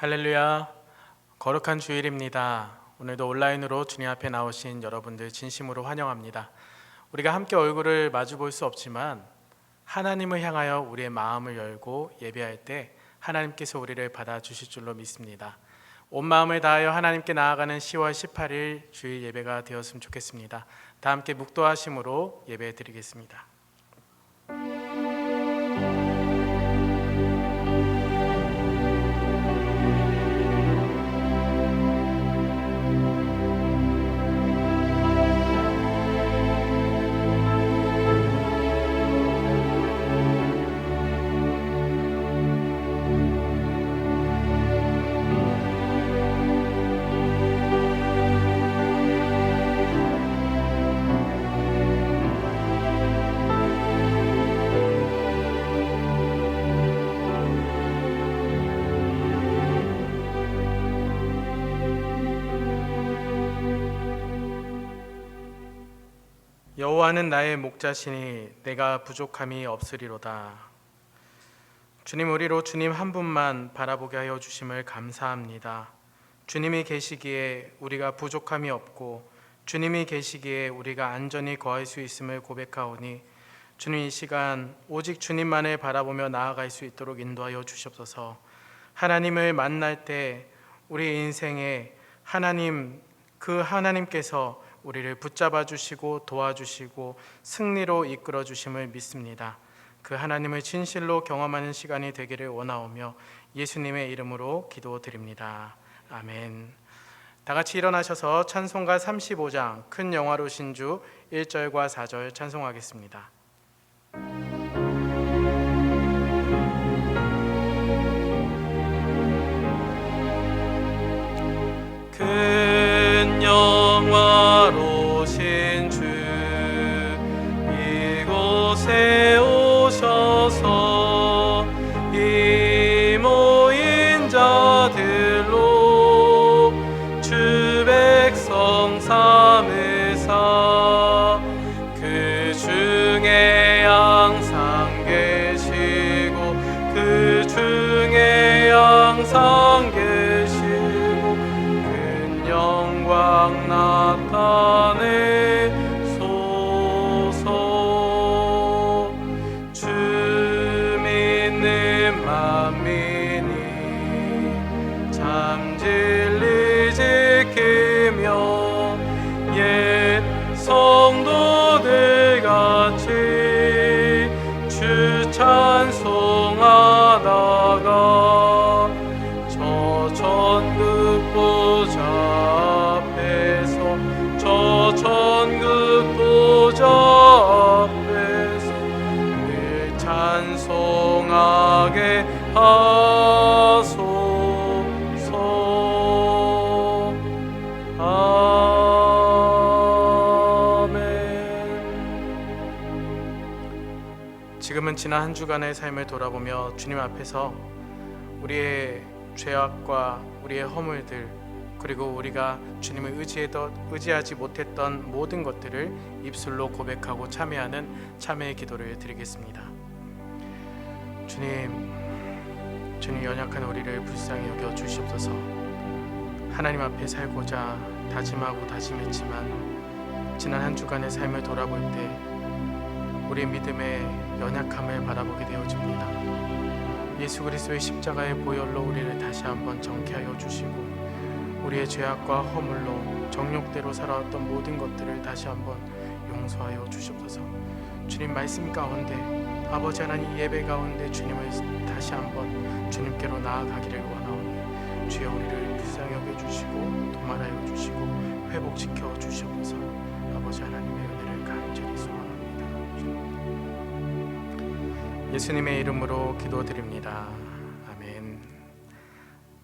할렐루야. 거룩한 주일입니다. 오늘도 온라인으로 주님 앞에 나오신 여러분들 진심으로 환영합니다. 우리가 함께 얼굴을 마주 볼 수 없지만 하나님을 향하여 우리의 마음을 열고 예배할 때 하나님께서 우리를 받아주실 줄로 믿습니다. 온 마음을 다하여 하나님께 나아가는 10월 18일 주일 예배가 되었으면 좋겠습니다. 다 함께 묵도하심으로 예배 드리겠습니다. 여호와는 나의 목자시니 내가 부족함이 없으리로다. 주님, 우리로 주님 한 분만 바라보게 하여 주심을 감사합니다. 주님이 계시기에 우리가 부족함이 없고 주님이 계시기에 우리가 안전히 거할 수 있음을 고백하오니 주님, 이 시간 오직 주님만을 바라보며 나아갈 수 있도록 인도하여 주시옵소서. 하나님을 만날 때 우리 인생에 그 하나님께서 우리를 붙잡아 주시고 도와주시고 승리로 이끌어 주심을 믿습니다. 그 하나님을 진실로 경험하는 시간이 되기를 원하오며 예수님의 이름으로 기도드립니다. 아멘. 다 같이 일어나셔서 찬송가 35장 큰 영화로 신주 1절과 4절 찬송하겠습니다. 큰 영화로 신주 이곳에 오셔서 이 모인 자들로 주 백성 삼으사 그 중에 항상 계시고 그 중에 항상 계시고 영광 나타내소서. 주 믿는 만민이 참 진리 지키며 옛 성도들 같이 주 찬송하다가 저 천국 보좌 저 천국 보좌 앞에서 늘 찬송하게 하소서. 아멘. 지금은 지난 한 주간의 삶을 돌아보며 주님 앞에서 우리의 죄악과 우리의 허물들 그리고 우리가 주님을 의지하지 못했던 모든 것들을 입술로 고백하고 참회하는 참회의 기도를 드리겠습니다. 주님 연약한 우리를 불쌍히 여겨 주시옵소서. 하나님 앞에 살고자 다짐하고 다짐했지만 지난 한 주간의 삶을 돌아볼 때 우리의 믿음의 연약함을 바라보게 되어집니다. 예수 그리스도의 십자가의 보혈로 우리를 다시 한번 정케하여 주시고 우리의 죄악과 허물로 정욕대로 살아왔던 모든 것들을 다시 한번 용서하여 주시옵소서. 주님 말씀 가운데 아버지 하나님 예배 가운데 주님을 다시 한번 주님께로 나아가기를 원하오니 주여 우리를 불쌍히 여겨주시고 도말하여 주시고 회복시켜 주시옵소서. 아버지 하나님의 은혜를 간절히 소망합니다. 예수님의 이름으로 기도드립니다.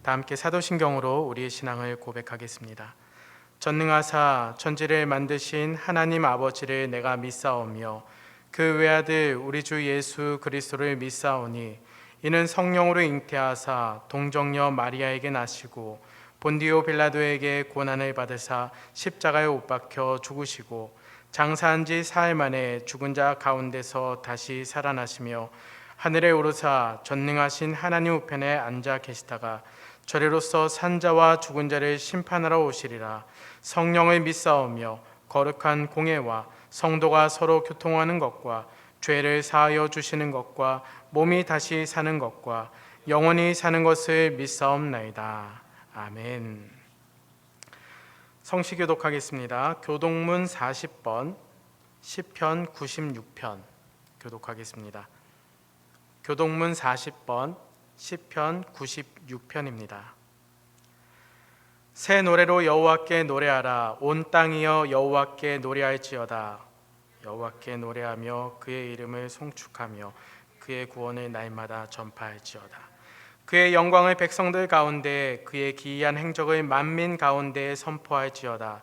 다 함께 사도신경으로 우리의 신앙을 고백하겠습니다. 전능하사 천지를 만드신 하나님 아버지를 내가 믿사오며 그 외아들 우리 주 예수 그리스도를 믿사오니 이는 성령으로 잉태하사 동정녀 마리아에게 나시고 본디오 빌라도에게 고난을 받으사 십자가에 못 박혀 죽으시고 장사한 지 사흘 만에 죽은 자 가운데서 다시 살아나시며 하늘에 오르사 전능하신 하나님 우편에 앉아 계시다가 저리로서 산자와 죽은 자를 심판하러 오시리라. 성령을 믿사오며 거룩한 공예와 성도가 서로 교통하는 것과 죄를 사하여 주시는 것과 몸이 다시 사는 것과 영원히 사는 것을 믿사옵나이다. 아멘. 성시 교독하겠습니다. 교독문 40번, 시편 96편 교독하겠습니다. 교독문 40번, 시편 96편입니다. 새 노래로 여호와께 노래하라. 온 땅이여 여호와께 노래할지어다. 여호와께 노래하며 그의 이름을 송축하며 그의 구원을 날마다 전파할지어다. 그의 영광을 백성들 가운데, 그의 기이한 행적을 만민 가운데 선포할지어다.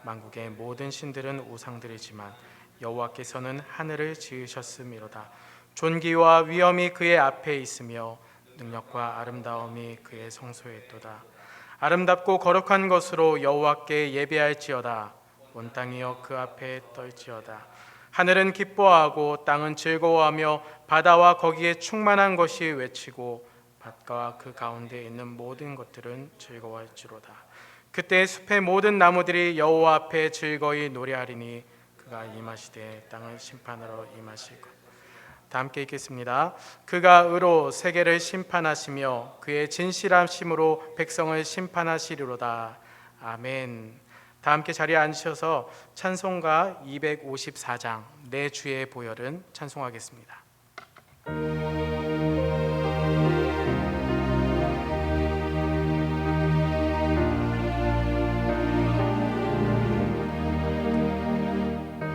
만국의 모든 신들은 우상들이지만 여호와께서는 하늘을 지으셨음이로다. 존귀와 위엄이 그의 앞에 있으며 능력과 아름다움이 그의 성소에 있도다. 아름답고 거룩한 것으로 여호와께 예배할지어다. 온 땅이여 그 앞에 떨지어다. 하늘은 기뻐하고 땅은 즐거워하며 바다와 거기에 충만한 것이 외치고 밭과 그 가운데 있는 모든 것들은 즐거워할지로다. 그때 숲의 모든 나무들이 여호와 앞에 즐거이 노래하리니 그가 임하시되 땅을 심판하러 임하실 것. 다 함께 읽겠습니다. 그가 의로 세계를 심판하시며 그의 진실하심으로 백성을 심판하시리로다. 아멘. 다 함께 자리에 앉으셔서 찬송가 254장 내 주의 보혈은 찬송하겠습니다.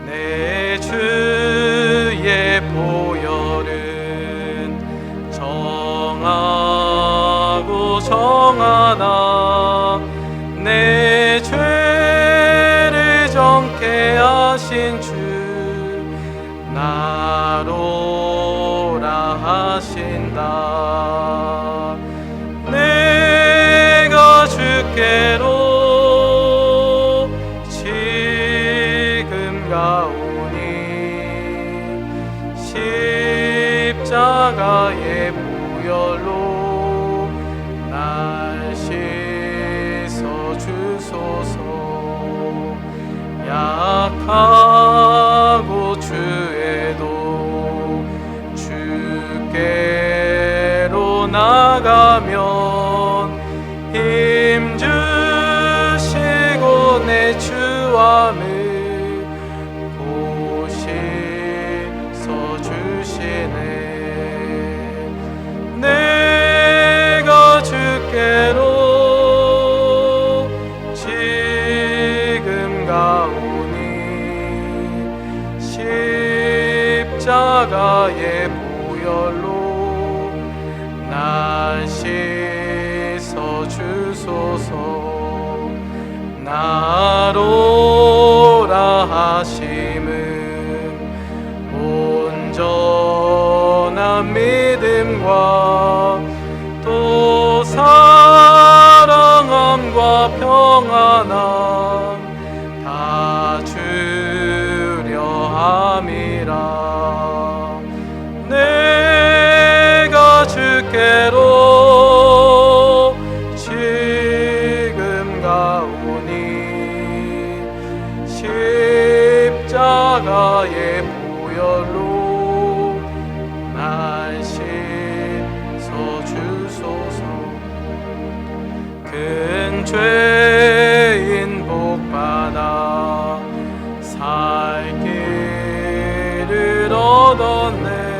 내 주의 보혈은 정하고 정하나 내 죄를 정케 하신 주 나로라 하신다. 내가 주께로 지금 가오니 십자가의 보혈로 날 씻어 주소서. 약하고 죄도 주께로 나가면 힘 주시고 내 주함을 보시서 주시네. 내가 주께로 지금 가오니 십자가의 보혈로 날 씻어 주소서. 나로라 하심은 온전한 믿음과 또 사랑함과 평안함 다 주려 함이라. 내가 주께로 지금 가오니 십자가의 보혈로 날 씻어 주소서. 큰 죄인 복받아 살 길을 얻었네.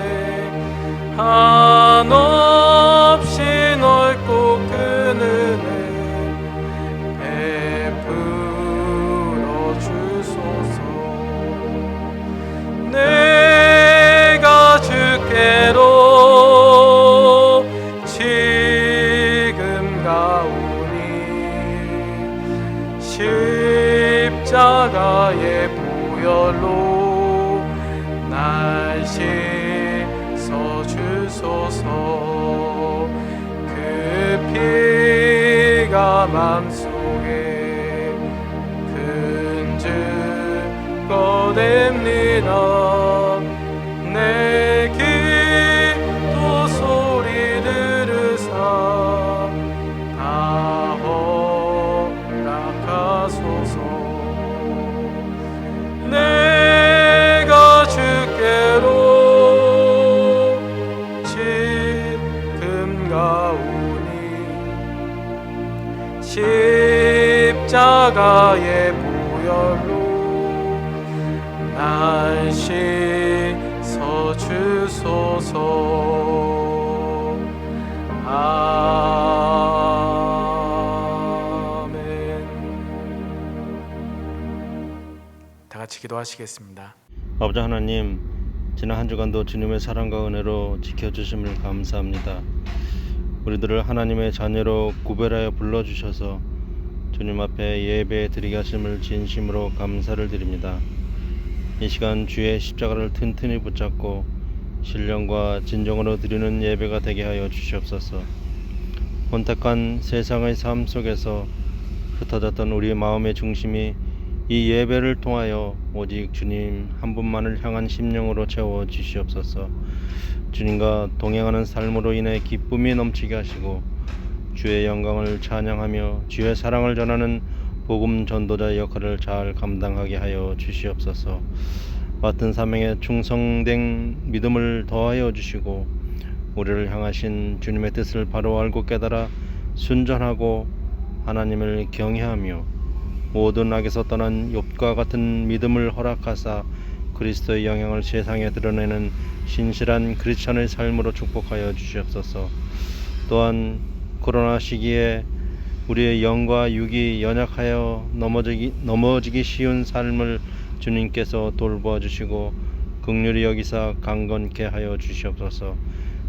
한없이 넓고 큰 은혜 베풀어 주소서. 내가 주께로 지금 가오니 십자가의 보혈로 날 씻어 주소서. 그 피가 맘속에 근즉 꺼냅니다. 내 기도 소리 들으사 다 내가 오니 십자가의 보혈로 날 씻어 주소서. 아멘. 다 같이 기도하시겠습니다. 아버지 하나님, 지난 한 주간도 주님의 사랑과 은혜로 지켜주심을 감사합니다. 우리들을 하나님의 자녀로 구별하여 불러주셔서 주님 앞에 예배 드리게 하심을 진심으로 감사를 드립니다. 이 시간 주의 십자가를 튼튼히 붙잡고 신령과 진정으로 드리는 예배가 되게 하여 주시옵소서. 혼탁한 세상의 삶 속에서 흩어졌던 우리의 마음의 중심이 이 예배를 통하여 오직 주님 한 분만을 향한 심령으로 채워 주시옵소서. 주님과 동행하는 삶으로 인해 기쁨이 넘치게 하시고 주의 영광을 찬양하며 주의 사랑을 전하는 복음 전도자의 역할을 잘 감당하게 하여 주시옵소서. 맡은 사명에 충성된 믿음을 더하여 주시고 우리를 향하신 주님의 뜻을 바로 알고 깨달아 순전하고 하나님을 경외하며 모든 악에서 떠난 욥과 같은 믿음을 허락하사 그리스도의 영향을 세상에 드러내는 신실한 크리스천의 삶으로 축복하여 주시옵소서. 또한 코로나 시기에 우리의 영과 육이 연약하여 넘어지기 쉬운 삶을 주님께서 돌보아 주시고 긍휼히 여기사 강건케 하여 주시옵소서.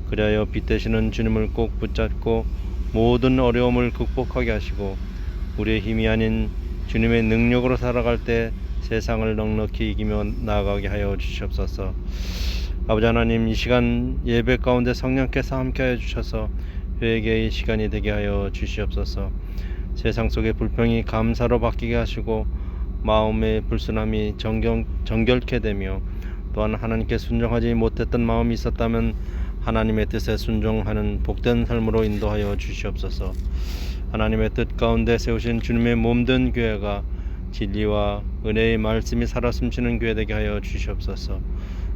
그리하여 빛 되시는 주님을 꼭 붙잡고 모든 어려움을 극복하게 하시고 우리의 힘이 아닌 주님의 능력으로 살아갈 때 세상을 넉넉히 이기며 나아가게 하여 주시옵소서. 아버지 하나님, 이 시간 예배 가운데 성령께서 함께하여 주셔서 회개의 시간이 되게 하여 주시옵소서. 세상 속의 불평이 감사로 바뀌게 하시고 마음의 불순함이 정결케 되며 또한 하나님께 순종하지 못했던 마음이 있었다면 하나님의 뜻에 순종하는 복된 삶으로 인도하여 주시옵소서. 하나님의 뜻 가운데 세우신 주님의 몸된 교회가 진리와 은혜의 말씀이 살아 숨쉬는 교회 되게 하여 주시옵소서.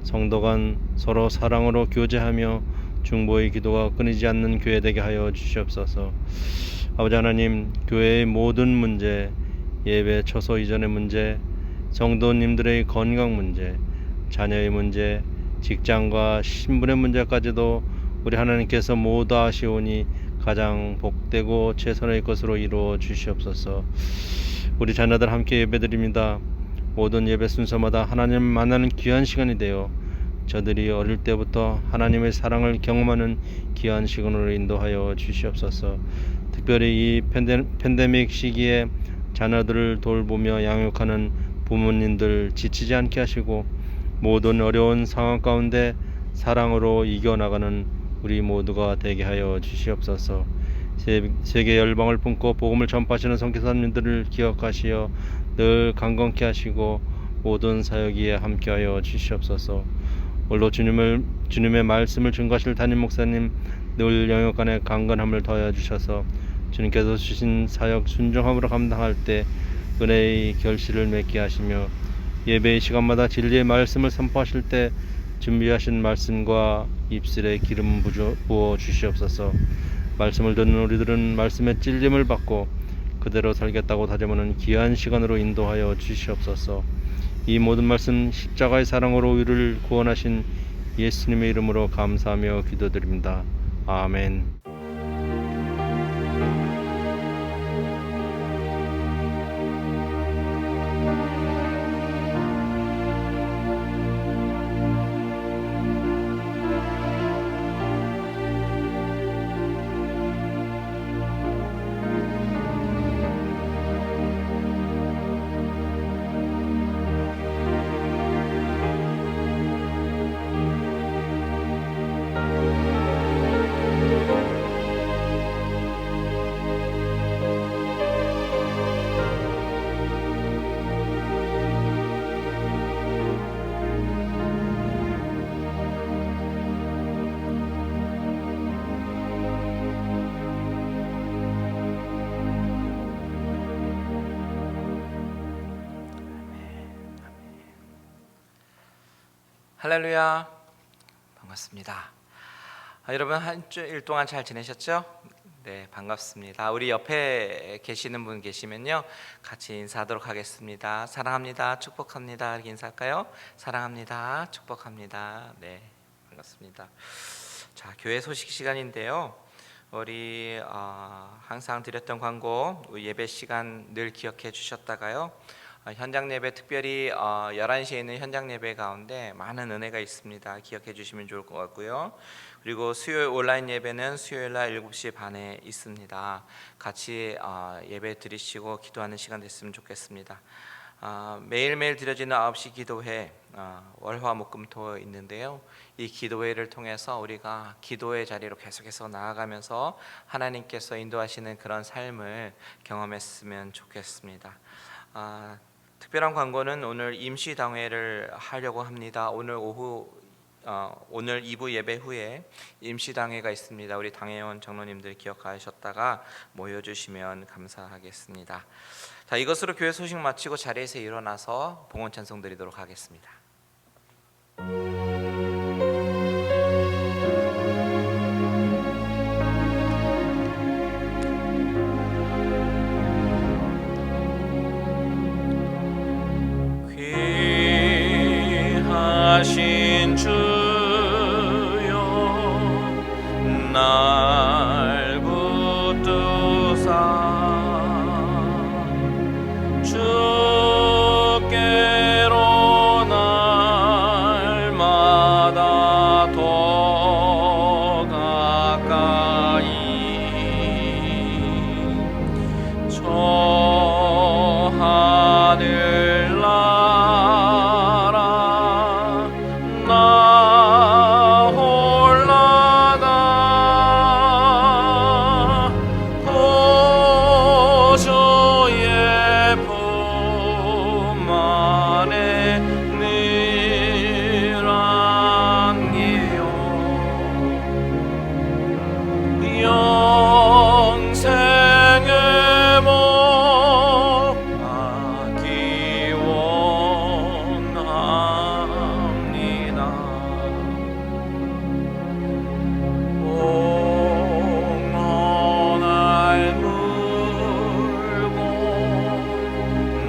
성도 간 서로 사랑으로 교제하며 중보의 기도가 끊이지 않는 교회 되게 하여 주시옵소서. 아버지 하나님, 교회의 모든 문제, 예배 처소 이전의 문제, 성도님들의 건강 문제, 자녀의 문제, 직장과 신분의 문제까지도 우리 하나님께서 모두 아시오니 가장 복되고 최선의 것으로 이루어 주시옵소서. 우리 자녀들 함께 예배드립니다. 모든 예배 순서마다 하나님 만나는 귀한 시간이 되어 저들이 어릴 때부터 하나님의 사랑을 경험하는 귀한 시간으로 인도하여 주시옵소서. 특별히 이 팬데믹 시기에 자녀들을 돌보며 양육하는 부모님들 지치지 않게 하시고 모든 어려운 상황 가운데 사랑으로 이겨나가는 우리 모두가 되게 하여 주시옵소서. 세계 열방을 품고 복음을 전파하시는 선교사님들을 기억하시어 늘 강건케 하시고 모든 사역에 함께하여 주시옵소서. 오늘도 주님의 말씀을 증거하실 담임 목사님 늘 영역 안에 강건함을 더하여 주셔서 주님께서 주신 사역 순종함으로 감당할 때 은혜의 결실을 맺게 하시며 예배의 시간마다 진리의 말씀을 선포하실 때 준비하신 말씀과 입술에 기름 부어 주시옵소서. 말씀을 듣는 우리들은 말씀의 찔림을 받고 그대로 살겠다고 다짐하는 귀한 시간으로 인도하여 주시옵소서. 이 모든 말씀 십자가의 사랑으로 우리를 구원하신 예수님의 이름으로 감사하며 기도드립니다. 아멘. 할렐루야, 반갑습니다. 여러분 한 주일 동안 잘 지내셨죠? 네, 반갑습니다. 우리 옆에 계시는 분 계시면요, 같이 인사하도록 하겠습니다. 사랑합니다, 축복합니다. 이렇게 인사할까요? 사랑합니다, 축복합니다. 네, 반갑습니다. 자, 교회 소식 시간인데요. 우리 항상 드렸던 광고 예배 시간 늘 기억해 주셨다가요. 현장 예배 특별히 11시에 있는 현장 예배 가운데 많은 은혜가 있습니다. 기억해 주시면 좋을 것 같고요. 그리고 수요일 온라인 예배는 수요일 날 7시 반에 있습니다. 같이 예배 드리시고 기도하는 시간 됐으면 좋겠습니다. 매일매일 드려지는 9시 기도회 월화목금토 있는데요. 이 기도회를 통해서 우리가 기도의 자리로 계속해서 나아가면서 하나님께서 인도하시는 그런 삶을 경험했으면 좋겠습니다. 특별한 광고는 오늘 임시당회를 하려고 합니다. 오늘 2부 예배 후에 임시당회가 있습니다. 우리 당회원 장로님들 기억하셨다가 모여주시면 감사하겠습니다. 자, 이것으로 교회 소식 마치고 자리에서 일어나서 봉헌 찬송 드리도록 하겠습니다. 귀하신 주여 날 붙드사 주께로 날마다 더 가까이 저 하늘 나 올라가 구주의 품 안에 늘 안기요 영생의 복받기 원합니다. 날 물고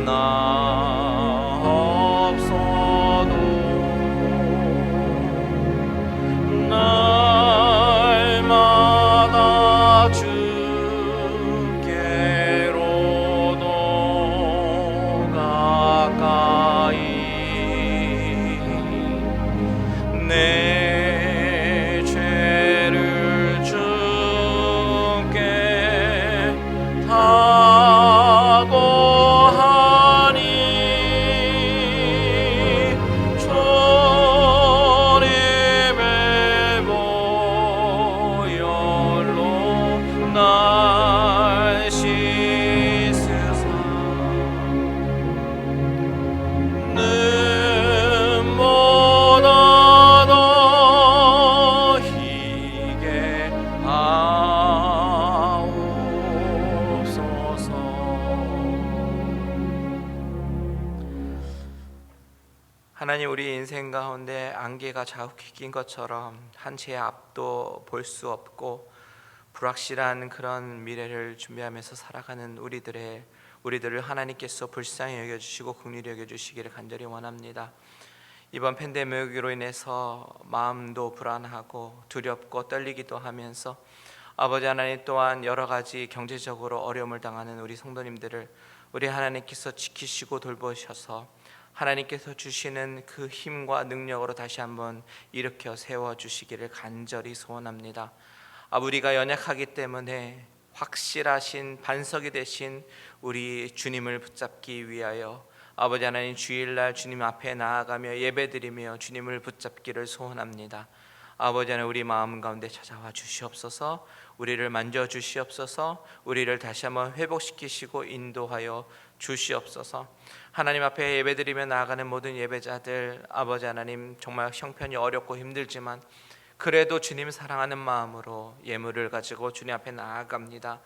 나 없어도 날마다 주께로 더 가까이 내 죄를 주께 다고하니 주님의 보혈로 날 씻으사 눈보다 더 희게 하옵소서. 하나님, 우리 인생 가운데 안개가 자욱히 낀 것처럼 한 채의 앞도 볼 수 없고 불확실한 그런 미래를 준비하면서 살아가는 우리들을 하나님께서 불쌍히 여겨주시고 긍휼히 여겨주시기를 간절히 원합니다. 이번 팬데믹으로 인해서 마음도 불안하고 두렵고 떨리기도 하면서 아버지 하나님 또한 여러 가지 경제적으로 어려움을 당하는 우리 성도님들을 우리 하나님께서 지키시고 돌보셔서 하나님께서 주시는 그 힘과 능력으로 다시 한번 일으켜 세워주시기를 간절히 소원합니다. 우리가 연약하기 때문에 확실하신 반석이 되신 우리 주님을 붙잡기 위하여 아버지 하나님 주일날 주님 앞에 나아가며 예배드리며 주님을 붙잡기를 소원합니다. 아버지 하나님, 우리 마음 가운데 찾아와 주시옵소서. 우리를 만져주시옵소서. 우리를 다시 한번 회복시키시고 인도하여 주시옵소서. 하나님 앞에 예배드리며 나아가는 모든 예배자들, 아버지 하나님, 정말 형편이 어렵고 힘들지만 그래도 주님 사랑하는 마음으로 예물을 가지고 주님 앞에 나아갑니다.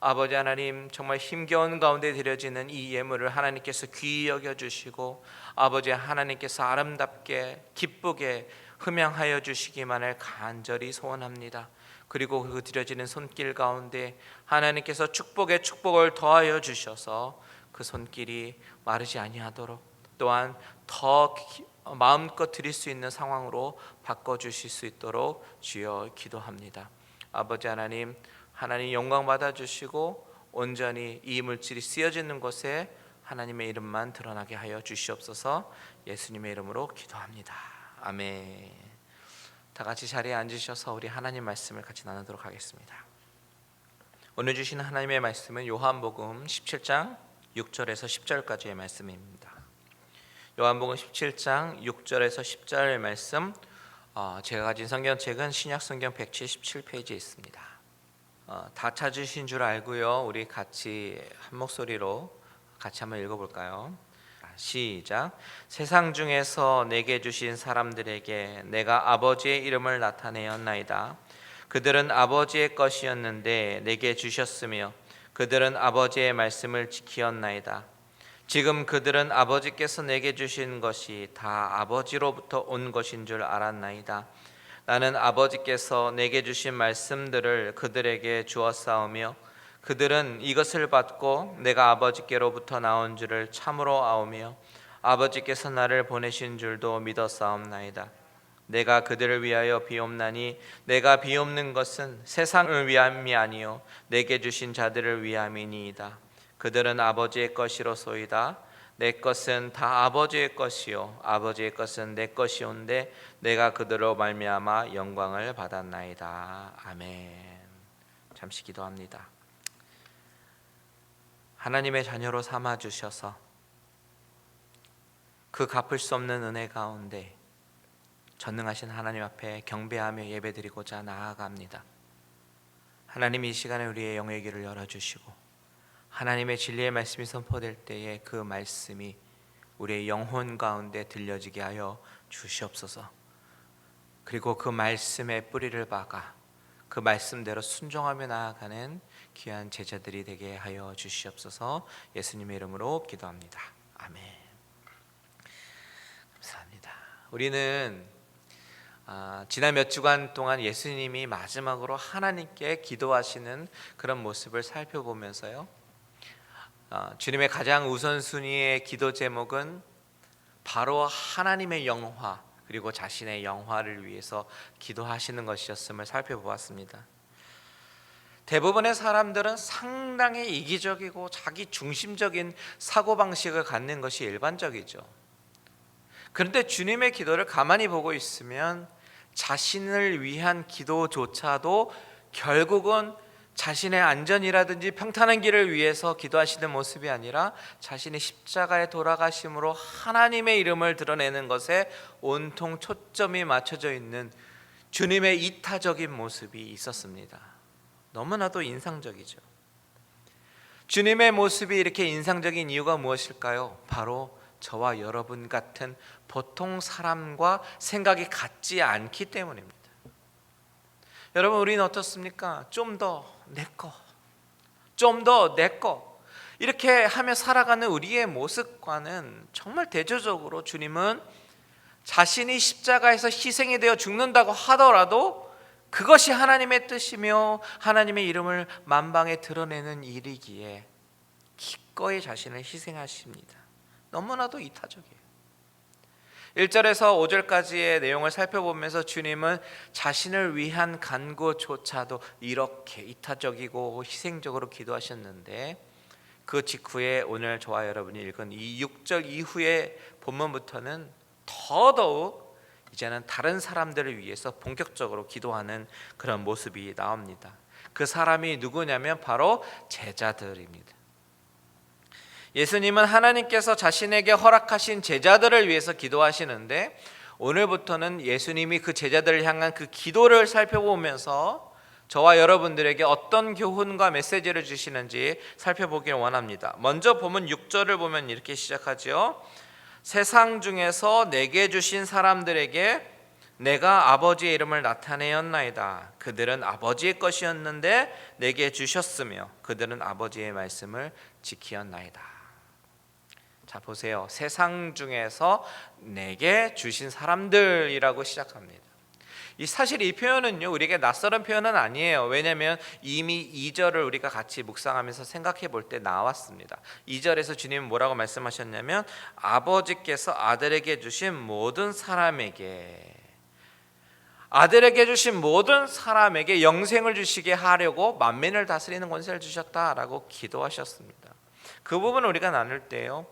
아버지 하나님, 정말 힘겨운 가운데 드려지는 이 예물을 하나님께서 귀히 여겨주시고 아버지 하나님께서 아름답게 기쁘게 흠양하여 주시기만을 간절히 소원합니다. 그리고 그 드려지는 손길 가운데 하나님께서 축복에 축복을 더하여 주셔서 그 손길이 마르지 아니하도록, 또한 더 마음껏 드릴 수 있는 상황으로 바꿔주실 수 있도록 주여 기도합니다. 아버지 하나님, 하나님 영광 받아주시고 온전히 이 물질이 쓰여지는 곳에 하나님의 이름만 드러나게 하여 주시옵소서. 예수님의 이름으로 기도합니다. 아멘. 다 같이 자리에 앉으셔서 우리 하나님 말씀을 같이 나누도록 하겠습니다. 오늘 주신 하나님의 말씀은 요한복음 17장 6절에서 10절까지의 말씀입니다. 요한복음 17장 6절에서 10절 말씀, 제가 가진 성경책은 신약성경 177페이지에 있습니다. 다 찾으신 줄 알고요. 우리 같이 한 목소리로 같이 한번 읽어볼까요? 시작. 세상 중에서 내게 주신 사람들에게 내가 아버지의 이름을 나타내었나이다. 그들은 아버지의 것이었는데 내게 주셨으며 그들은 아버지의 말씀을 지키었나이다. 지금 그들은 아버지께서 내게 주신 것이 다 아버지로부터 온 것인 줄 알았나이다. 나는 아버지께서 내게 주신 말씀들을 그들에게 주었사오며 그들은 이것을 받고 내가 아버지께로부터 나온 줄을 참으로 아오며 아버지께서 나를 보내신 줄도 믿었사옵나이다. 내가 그들을 위하여 비옵나니 내가 비옵는 것은 세상을 위함이 아니요 내게 주신 자들을 위함이니이다. 그들은 아버지의 것이로소이다. 내 것은 다 아버지의 것이요 아버지의 것은 내 것이온데 내가 그들로 말미암아 영광을 받았나이다. 아멘. 잠시 기도합니다. 하나님의 자녀로 삼아 주셔서 그 갚을 수 없는 은혜 가운데 전능하신 하나님 앞에 경배하며 예배드리고자 나아갑니다. 하나님, 이 시간에 우리의 영의 귀를 열어주시고 하나님의 진리의 말씀이 선포될 때에 그 말씀이 우리의 영혼 가운데 들려지게 하여 주시옵소서. 그리고 그 말씀에 뿌리를 박아 그 말씀대로 순종하며 나아가는 귀한 제자들이 되게 하여 주시옵소서. 예수님의 이름으로 기도합니다. 아멘. 감사합니다. 우리는 지난 몇 주간 동안 예수님이 마지막으로 하나님께 기도하시는 그런 모습을 살펴보면서요, 주님의 가장 우선순위의 기도 제목은 바로 하나님의 영화 그리고 자신의 영화를 위해서 기도하시는 것이었음을 살펴보았습니다. 대부분의 사람들은 상당히 이기적이고 자기 중심적인 사고방식을 갖는 것이 일반적이죠. 그런데 주님의 기도를 가만히 보고 있으면 자신을 위한 기도조차도 결국은 자신의 안전이라든지 평탄한 길을 위해서 기도하시는 모습이 아니라 자신의 십자가에 돌아가심으로 하나님의 이름을 드러내는 것에 온통 초점이 맞춰져 있는 주님의 이타적인 모습이 있었습니다. 너무나도 인상적이죠. 주님의 모습이 이렇게 인상적인 이유가 무엇일까요? 바로 저와 여러분 같은 보통 사람과 생각이 같지 않기 때문입니다. 여러분, 우리는 어떻습니까? 좀 더 내 거, 좀 더 내 거, 이렇게 하며 살아가는 우리의 모습과는 정말 대조적으로 주님은 자신이 십자가에서 희생이 되어 죽는다고 하더라도 그것이 하나님의 뜻이며 하나님의 이름을 만방에 드러내는 일이기에 기꺼이 자신을 희생하십니다. 너무나도 이타적이에요. 1절에서 5절까지의 내용을 살펴보면서 주님은 자신을 위한 간구조차도 이렇게 이타적이고 희생적으로 기도하셨는데, 그 직후에 오늘 저와 여러분이 읽은 이 6절 이후의 본문부터는 더더욱 이제는 다른 사람들을 위해서 본격적으로 기도하는 그런 모습이 나옵니다. 그 사람이 누구냐면 바로 제자들입니다. 예수님은 하나님께서 자신에게 허락하신 제자들을 위해서 기도하시는데, 오늘부터는 예수님이 그 제자들을 향한 그 기도를 살펴보면서 저와 여러분들에게 어떤 교훈과 메시지를 주시는지 살펴보길 원합니다. 먼저 보면 6절을 보면 이렇게 시작하죠. 세상 중에서 내게 주신 사람들에게 내가 아버지의 이름을 나타내었나이다. 그들은 아버지의 것이었는데 내게 주셨으며 그들은 아버지의 말씀을 지키었나이다. 자 보세요. 세상 중에서 내게 주신 사람들이라고 시작합니다. 사실 이 표현은요 우리에게 낯설은 표현은 아니에요. 왜냐하면 이미 2절을 우리가 같이 묵상하면서 생각해 볼 때 나왔습니다. 2절에서 주님은 뭐라고 말씀하셨냐면 아버지께서 아들에게 주신 모든 사람에게 영생을 주시게 하려고 만민을 다스리는 권세를 주셨다라고 기도하셨습니다. 그 부분을 우리가 나눌 때요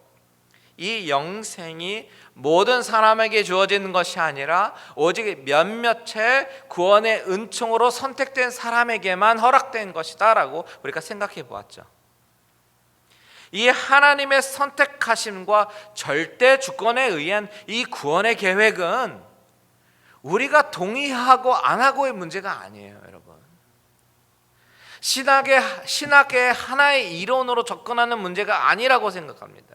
이 영생이 모든 사람에게 주어지는 것이 아니라 오직 몇몇의 구원의 은총으로 선택된 사람에게만 허락된 것이다 라고 우리가 생각해 보았죠. 이 하나님의 선택하심과 절대 주권에 의한 이 구원의 계획은 우리가 동의하고 안 하고의 문제가 아니에요, 여러분. 신학의 하나의 이론으로 접근하는 문제가 아니라고 생각합니다.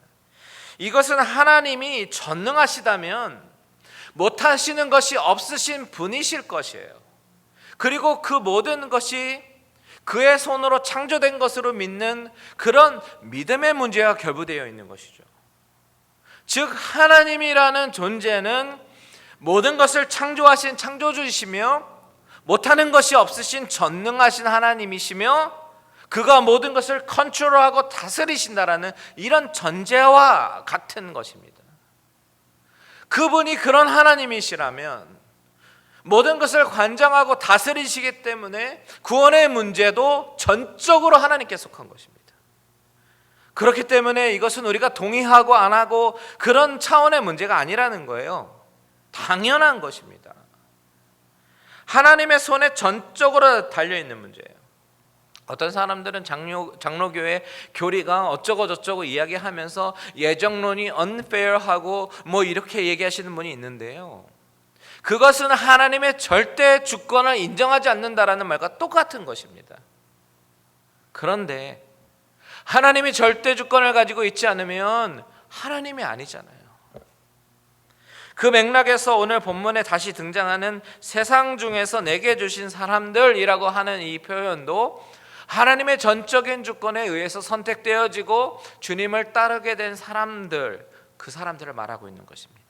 이것은 하나님이 전능하시다면 못하시는 것이 없으신 분이실 것이에요. 그리고 그 모든 것이 그의 손으로 창조된 것으로 믿는 그런 믿음의 문제와 결부되어 있는 것이죠. 즉 하나님이라는 존재는 모든 것을 창조하신 창조주이시며 못하는 것이 없으신 전능하신 하나님이시며 그가 모든 것을 컨트롤하고 다스리신다라는 이런 전제와 같은 것입니다. 그분이 그런 하나님이시라면 모든 것을 관장하고 다스리시기 때문에 구원의 문제도 전적으로 하나님께 속한 것입니다. 그렇기 때문에 이것은 우리가 동의하고 안 하고 그런 차원의 문제가 아니라는 거예요. 당연한 것입니다. 하나님의 손에 전적으로 달려있는 문제예요. 어떤 사람들은 장로교회 교리가 어쩌고 저쩌고 이야기하면서 예정론이 unfair하고 뭐 이렇게 얘기하시는 분이 있는데요, 그것은 하나님의 절대 주권을 인정하지 않는다라는 말과 똑같은 것입니다. 그런데 하나님이 절대 주권을 가지고 있지 않으면 하나님이 아니잖아요. 그 맥락에서 오늘 본문에 다시 등장하는 세상 중에서 내게 주신 사람들이라고 하는 이 표현도 하나님의 전적인 주권에 의해서 선택되어지고 주님을 따르게 된 사람들, 그 사람들을 말하고 있는 것입니다.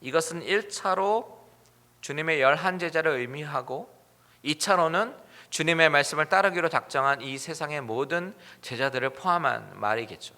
이것은 1차로 주님의 11제자를 의미하고 2차로는 주님의 말씀을 따르기로 작정한 이 세상의 모든 제자들을 포함한 말이겠죠.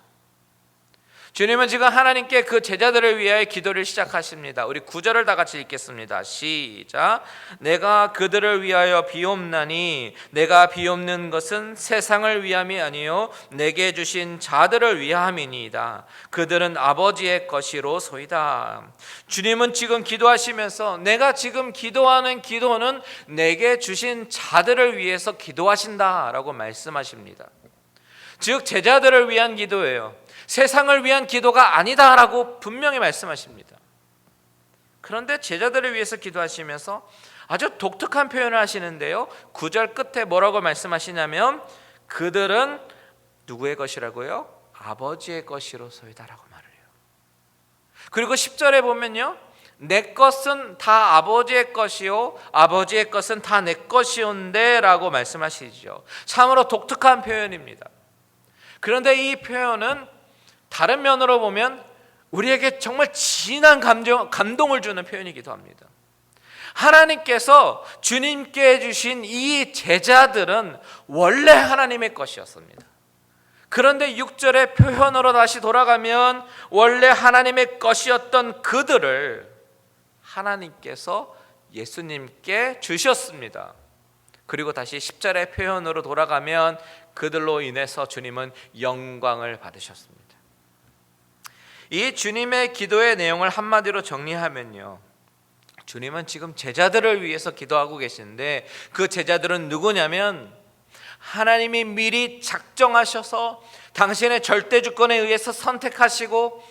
주님은 지금 하나님께 그 제자들을 위하여 기도를 시작하십니다. 우리 9절을 다 같이 읽겠습니다. 시작. 내가 그들을 위하여 비옵나니 내가 비옵는 것은 세상을 위함이 아니요 내게 주신 자들을 위함이니이다. 그들은 아버지의 것이로소이다. 주님은 지금 기도하시면서 내가 지금 기도하는 기도는 내게 주신 자들을 위해서 기도하신다라고 말씀하십니다. 즉 제자들을 위한 기도예요. 세상을 위한 기도가 아니다라고 분명히 말씀하십니다. 그런데 제자들을 위해서 기도하시면서 아주 독특한 표현을 하시는데요, 9절 끝에 뭐라고 말씀하시냐면 그들은 누구의 것이라고요? 아버지의 것이로소이다라고 말을 해요. 그리고 10절에 보면요, 내 것은 다 아버지의 것이요 아버지의 것은 다 내 것이온데 라고 말씀하시죠. 참으로 독특한 표현입니다. 그런데 이 표현은 다른 면으로 보면 우리에게 정말 진한 감동을 주는 표현이기도 합니다. 하나님께서 주님께 주신 이 제자들은 원래 하나님의 것이었습니다. 그런데 6절의 표현으로 다시 돌아가면 원래 하나님의 것이었던 그들을 하나님께서 예수님께 주셨습니다. 그리고 다시 10절의 표현으로 돌아가면 그들로 인해서 주님은 영광을 받으셨습니다. 이 주님의 기도의 내용을 한마디로 정리하면요, 주님은 지금 제자들을 위해서 기도하고 계시는데 그 제자들은 누구냐면 하나님이 미리 작정하셔서 당신의 절대 주권에 의해서 선택하시고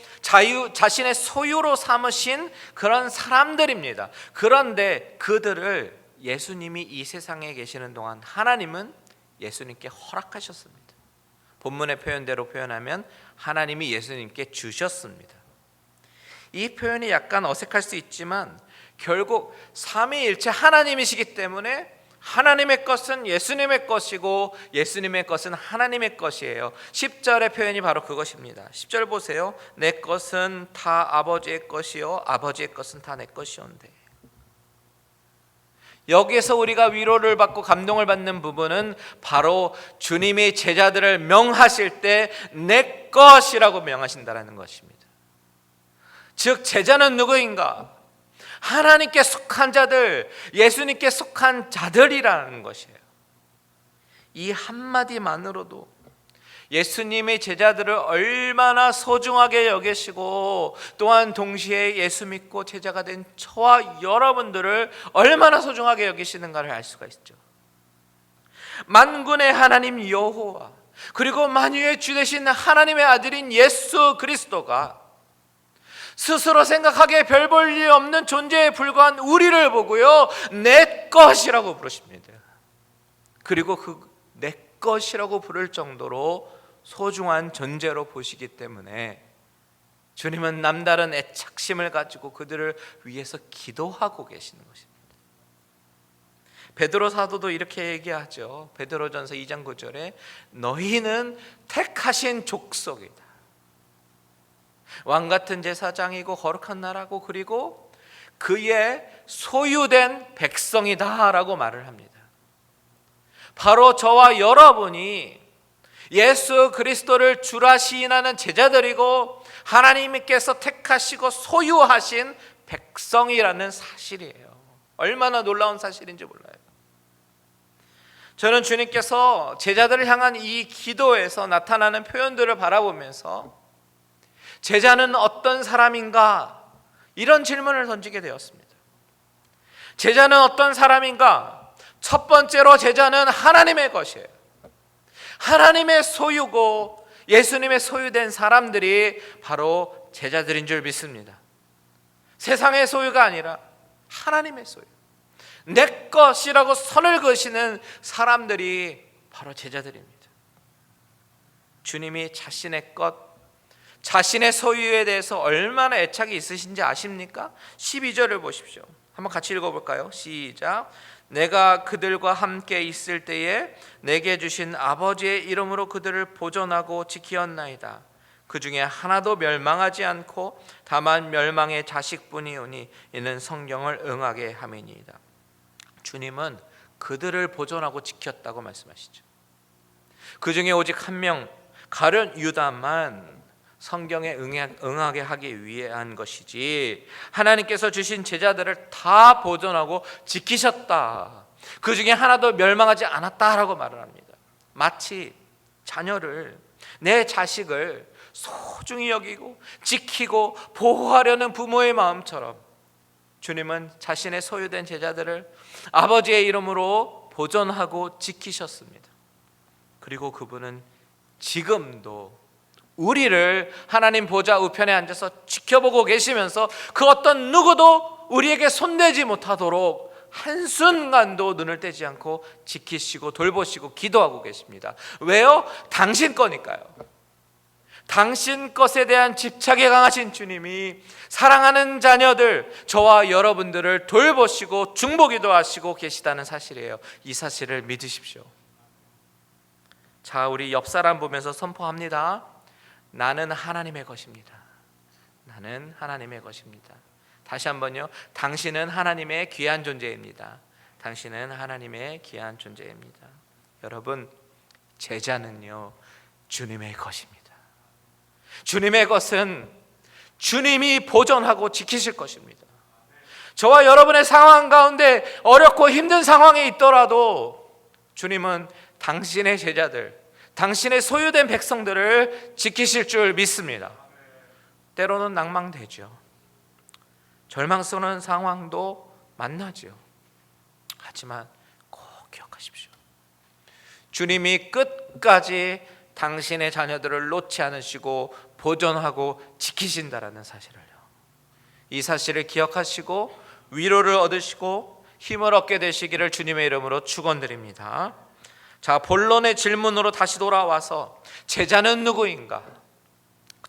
자신의 소유로 삼으신 그런 사람들입니다. 그런데 그들을 예수님이 이 세상에 계시는 동안 하나님은 예수님께 허락하셨습니다. 본문의 표현대로 표현하면 하나님이 예수님께 주셨습니다. 이 표현이 약간 어색할 수 있지만 결국 삼위일체 하나님이시기 때문에 하나님의 것은 예수님의 것이고 예수님의 것은 하나님의 것이에요. 10절의 표현이 바로 그것입니다. 10절 보세요. 내 것은 다 아버지의 것이요 아버지의 것은 다 내 것이온데. 여기에서 우리가 위로를 받고 감동을 받는 부분은 바로 주님이 제자들을 명하실 때 내 것이라고 명하신다는 것입니다. 즉 제자는 누구인가? 하나님께 속한 자들, 예수님께 속한 자들이라는 것이에요. 이 한마디만으로도 예수님의 제자들을 얼마나 소중하게 여기시고 또한 동시에 예수 믿고 제자가 된 저와 여러분들을 얼마나 소중하게 여기시는가를 알 수가 있죠. 만군의 하나님 여호와, 그리고 만유의 주 되신 하나님의 아들인 예수 그리스도가 스스로 생각하기에 별 볼 일 없는 존재에 불과한 우리를 보고요, 내 것이라고 부르십니다. 그리고 그 내 것이라고 부를 정도로 소중한 존재로 보시기 때문에 주님은 남다른 애착심을 가지고 그들을 위해서 기도하고 계시는 것입니다. 베드로 사도도 이렇게 얘기하죠. 베드로전서 2장 9절에 너희는 택하신 족속이다, 왕같은 제사장이고 거룩한 나라고, 그리고 그의 소유된 백성이다 라고 말을 합니다. 바로 저와 여러분이 예수 그리스도를 주라 시인하는 제자들이고 하나님께서 택하시고 소유하신 백성이라는 사실이에요. 얼마나 놀라운 사실인지 몰라요. 저는 주님께서 제자들을 향한 이 기도에서 나타나는 표현들을 바라보면서 제자는 어떤 사람인가? 이런 질문을 던지게 되었습니다. 제자는 어떤 사람인가? 첫 번째로 제자는 하나님의 것이에요. 하나님의 소유고 예수님의 소유된 사람들이 바로 제자들인 줄 믿습니다. 세상의 소유가 아니라 하나님의 소유, 내 것이라고 선을 그으시는 사람들이 바로 제자들입니다. 주님이 자신의 것, 자신의 소유에 대해서 얼마나 애착이 있으신지 아십니까? 12절을 보십시오. 한번 같이 읽어볼까요? 시작. 내가 그들과 함께 있을 때에 내게 주신 아버지의 이름으로 그들을 보존하고 지키었나이다. 그 중에 하나도 멸망하지 않고 다만 멸망의 자식뿐이오니 이는 성경을 응하게 함이니이다. 주님은 그들을 보존하고 지켰다고 말씀하시죠. 그 중에 오직 한 명, 가룟 유다만 성경에 응하게 하기 위한 것이지 하나님께서 주신 제자들을 다 보존하고 지키셨다, 그 중에 하나도 멸망하지 않았다라고 말을 합니다. 마치 자녀를, 내 자식을 소중히 여기고 지키고 보호하려는 부모의 마음처럼 주님은 자신의 소유된 제자들을 아버지의 이름으로 보존하고 지키셨습니다. 그리고 그분은 지금도 우리를 하나님 보좌 우편에 앉아서 지켜보고 계시면서 그 어떤 누구도 우리에게 손대지 못하도록 한순간도 눈을 떼지 않고 지키시고 돌보시고 기도하고 계십니다. 왜요? 당신 거니까요. 당신 것에 대한 집착이 강하신 주님이 사랑하는 자녀들, 저와 여러분들을 돌보시고 중보기도 하시고 계시다는 사실이에요. 이 사실을 믿으십시오. 자, 우리 옆 사람 보면서 선포합니다. 나는 하나님의 것입니다. 나는 하나님의 것입니다. 다시 한번요. 당신은 하나님의 귀한 존재입니다. 당신은 하나님의 귀한 존재입니다. 여러분, 제자는요, 주님의 것입니다. 주님의 것은 주님이 보존하고 지키실 것입니다. 저와 여러분의 상황 가운데 어렵고 힘든 상황에 있더라도 주님은 당신의 제자들, 당신의 소유된 백성들을 지키실 줄 믿습니다. 때로는 낭망되죠. 절망스러운 상황도 만나죠. 하지만 꼭 기억하십시오. 주님이 끝까지 당신의 자녀들을 놓지 않으시고 보존하고 지키신다라는 사실을요. 이 사실을 기억하시고 위로를 얻으시고 힘을 얻게 되시기를 주님의 이름으로 축원드립니다. 자, 본론의 질문으로 다시 돌아와서 제자는 누구인가?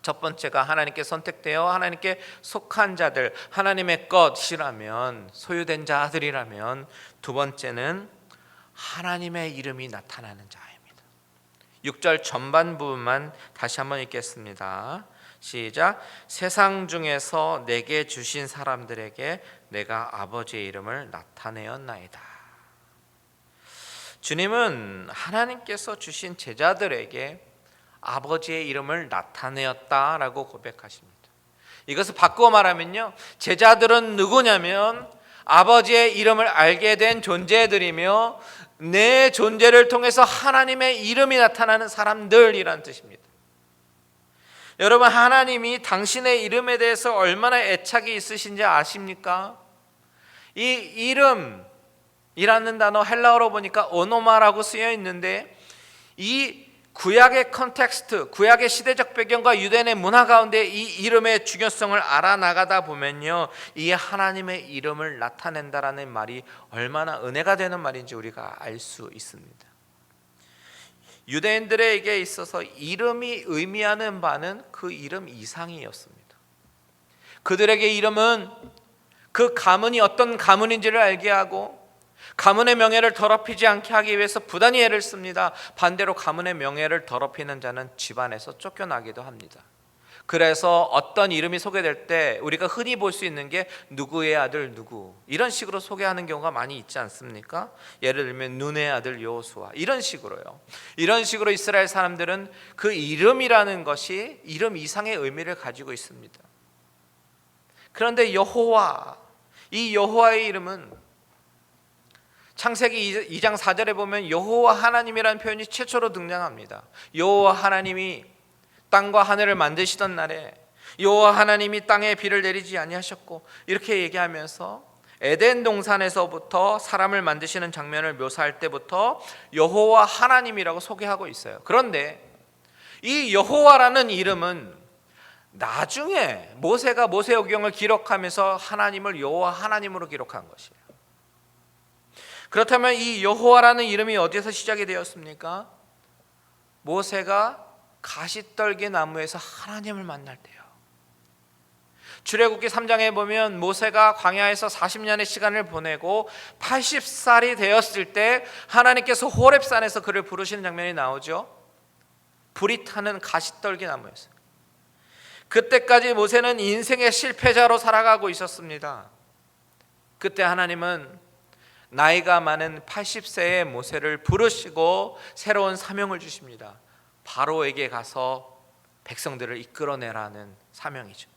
첫 번째가 하나님께 선택되어 하나님께 속한 자들, 하나님의 것이라면, 소유된 자들이라면, 두 번째는 하나님의 이름이 나타나는 자입니다. 6절 전반 부분만 다시 한번 읽겠습니다. 시작. 세상 중에서 내게 주신 사람들에게 내가 아버지의 이름을 나타내었나이다. 주님은 하나님께서 주신 제자들에게 아버지의 이름을 나타내었다라고 고백하십니다. 이것을 바꾸어 말하면요, 제자들은 누구냐면 아버지의 이름을 알게 된 존재들이며 내 존재를 통해서 하나님의 이름이 나타나는 사람들이란 뜻입니다. 여러분, 하나님이 당신의 이름에 대해서 얼마나 애착이 있으신지 아십니까? 이 이름이라는 단어 헬라어로 보니까 오노마라고 쓰여 있는데, 이 구약의 컨텍스트, 구약의 시대적 배경과 유대인의 문화 가운데 이 이름의 중요성을 알아나가다 보면요, 이 하나님의 이름을 나타낸다라는 말이 얼마나 은혜가 되는 말인지 우리가 알 수 있습니다. 유대인들에게 있어서 이름이 의미하는 바는 그 이름 이상이었습니다. 그들에게 이름은 그 가문이 어떤 가문인지를 알게 하고 가문의 명예를 더럽히지 않게 하기 위해서 부단히 애를 씁니다. 반대로 가문의 명예를 더럽히는 자는 집안에서 쫓겨나기도 합니다. 그래서 어떤 이름이 소개될 때 우리가 흔히 볼 수 있는 게 누구의 아들 누구, 이런 식으로 소개하는 경우가 많이 있지 않습니까? 예를 들면 눈의 아들 여호수아, 이런 식으로요. 이런 식으로 이스라엘 사람들은 그 이름이라는 것이 이름 이상의 의미를 가지고 있습니다. 그런데 여호와, 이 여호와의 이름은 창세기 2장 4절에 보면 여호와 하나님이라는 표현이 최초로 등장합니다. 여호와 하나님이 땅과 하늘을 만드시던 날에 여호와 하나님이 땅에 비를 내리지 아니하셨고, 이렇게 얘기하면서 에덴 동산에서부터 사람을 만드시는 장면을 묘사할 때부터 여호와 하나님이라고 소개하고 있어요. 그런데 이 여호와라는 이름은 나중에 모세가 모세오경을 기록하면서 하나님을 여호와 하나님으로 기록한 것이에요. 그렇다면 이 여호와라는 이름이 어디서 시작이 되었습니까? 모세가 가시떨기 나무에서 하나님을 만날 때요. 출애굽기 3장에 보면 모세가 광야에서 40년의 시간을 보내고 80살이 되었을 때 하나님께서 호렙산에서 그를 부르시는 장면이 나오죠. 불이 타는 가시떨기 나무에서. 그때까지 모세는 인생의 실패자로 살아가고 있었습니다. 그때 하나님은 나이가 많은 80세의 모세를 부르시고 새로운 사명을 주십니다. 바로에게 가서 백성들을 이끌어내라는 사명이죠.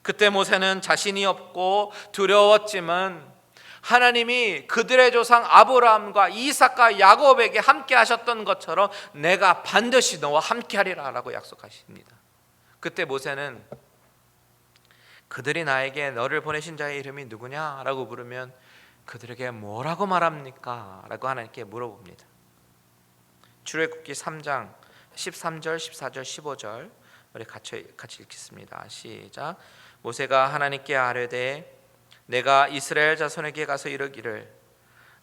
그때 모세는 자신이 없고 두려웠지만 하나님이 그들의 조상 아브라함과 이삭과 야곱에게 함께 하셨던 것처럼 내가 반드시 너와 함께 하리라 라고 약속하십니다. 그때 모세는 그들이 나에게 너를 보내신 자의 이름이 누구냐라고 물으면 그들에게 뭐라고 말합니까? 라고 하나님께 물어봅니다. 출애굽기 3장 13절, 14절, 15절 우리 같이 읽겠습니다. 시작. 모세가 하나님께 아뢰되 내가 이스라엘 자손에게 가서 이르기를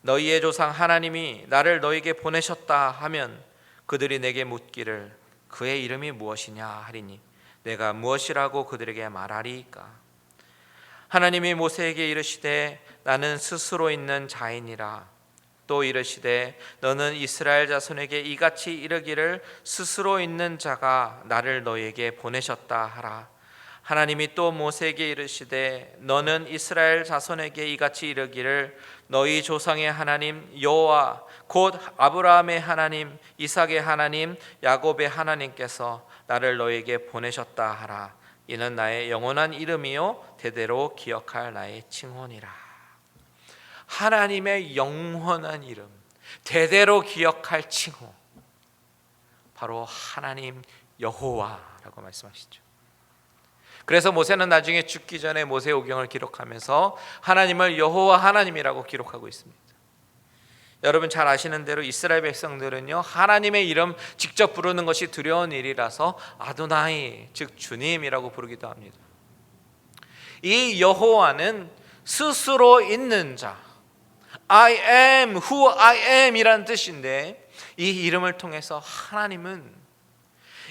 너희의 조상 하나님이 나를 너희에게 보내셨다 하면 그들이 내게 묻기를 그의 이름이 무엇이냐 하리니 내가 무엇이라고 그들에게 말하리이까? 하나님이 모세에게 이르시되 나는 스스로 있는 자이니라. 또 이르시되 너는 이스라엘 자손에게 이같이 이르기를 스스로 있는 자가 나를 너희에게 보내셨다 하라. 하나님이 또 모세에게 이르시되 너는 이스라엘 자손에게 이같이 이르기를 너희 조상의 하나님 여호와 곧 아브라함의 하나님 이삭의 하나님 야곱의 하나님께서 나를 너희에게 보내셨다 하라. 이는 나의 영원한 이름이요 대대로 기억할 나의 칭호니라. 하나님의 영원한 이름, 대대로 기억할 칭호, 바로 하나님 여호와라고 말씀하시죠. 그래서 모세는 나중에 죽기 전에 모세오경을 기록하면서 하나님을 여호와 하나님이라고 기록하고 있습니다. 여러분 잘 아시는 대로 이스라엘 백성들은요 하나님의 이름 직접 부르는 것이 두려운 일이라서 아도나이 즉 주님이라고 부르기도 합니다. 이 여호와는 스스로 있는 자, I am who I am 이라는 뜻인데, 이 이름을 통해서 하나님은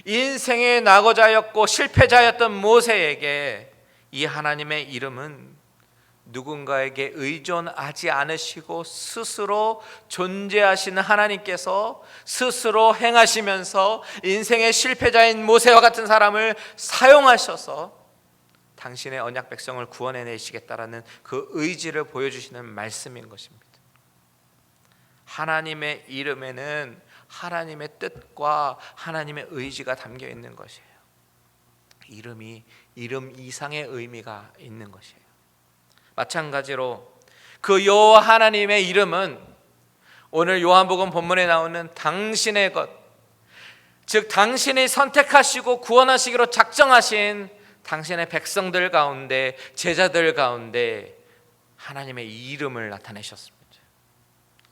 인생의 낙오자였고 실패자였던 모세에게 이 하나님의 이름은 누군가에게 의존하지 않으시고 스스로 존재하시는 하나님께서 스스로 행하시면서 인생의 실패자인 모세와 같은 사람을 사용하셔서 당신의 언약 백성을 구원해내시겠다라는 그 의지를 보여주시는 말씀인 것입니다. 하나님의 이름에는 하나님의 뜻과 하나님의 의지가 담겨 있는 것이에요. 이름이 이름 이상의 의미가 있는 것이에요. 마찬가지로 그 여호와 하나님의 이름은 오늘 요한복음 본문에 나오는 당신의 것, 즉 당신이 선택하시고 구원하시기로 작정하신 당신의 백성들 가운데, 제자들 가운데 하나님의 이름을 나타내셨습니다.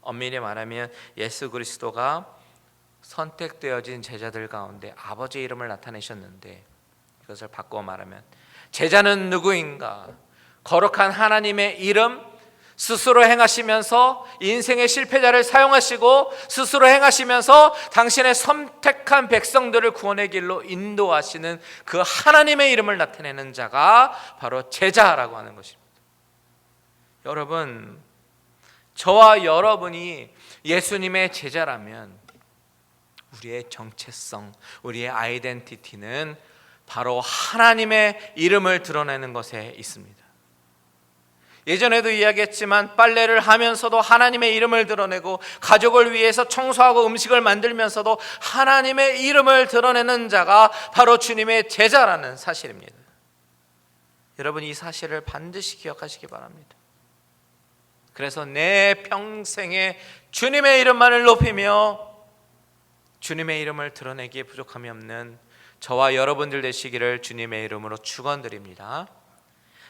엄밀히 말하면 예수 그리스도가 선택되어진 제자들 가운데 아버지의 이름을 나타내셨는데, 이것을 바꿔 말하면 제자는 누구인가? 거룩한 하나님의 이름, 스스로 행하시면서 인생의 실패자를 사용하시고 스스로 행하시면서 당신의 선택한 백성들을 구원의 길로 인도하시는 그 하나님의 이름을 나타내는 자가 바로 제자라고 하는 것입니다. 여러분, 저와 여러분이 예수님의 제자라면 우리의 정체성, 우리의 아이덴티티는 바로 하나님의 이름을 드러내는 것에 있습니다. 예전에도 이야기했지만 빨래를 하면서도 하나님의 이름을 드러내고, 가족을 위해서 청소하고 음식을 만들면서도 하나님의 이름을 드러내는 자가 바로 주님의 제자라는 사실입니다. 여러분, 이 사실을 반드시 기억하시기 바랍니다. 그래서 내 평생에 주님의 이름만을 높이며 주님의 이름을 드러내기에 부족함이 없는 저와 여러분들 되시기를 주님의 이름으로 축원드립니다.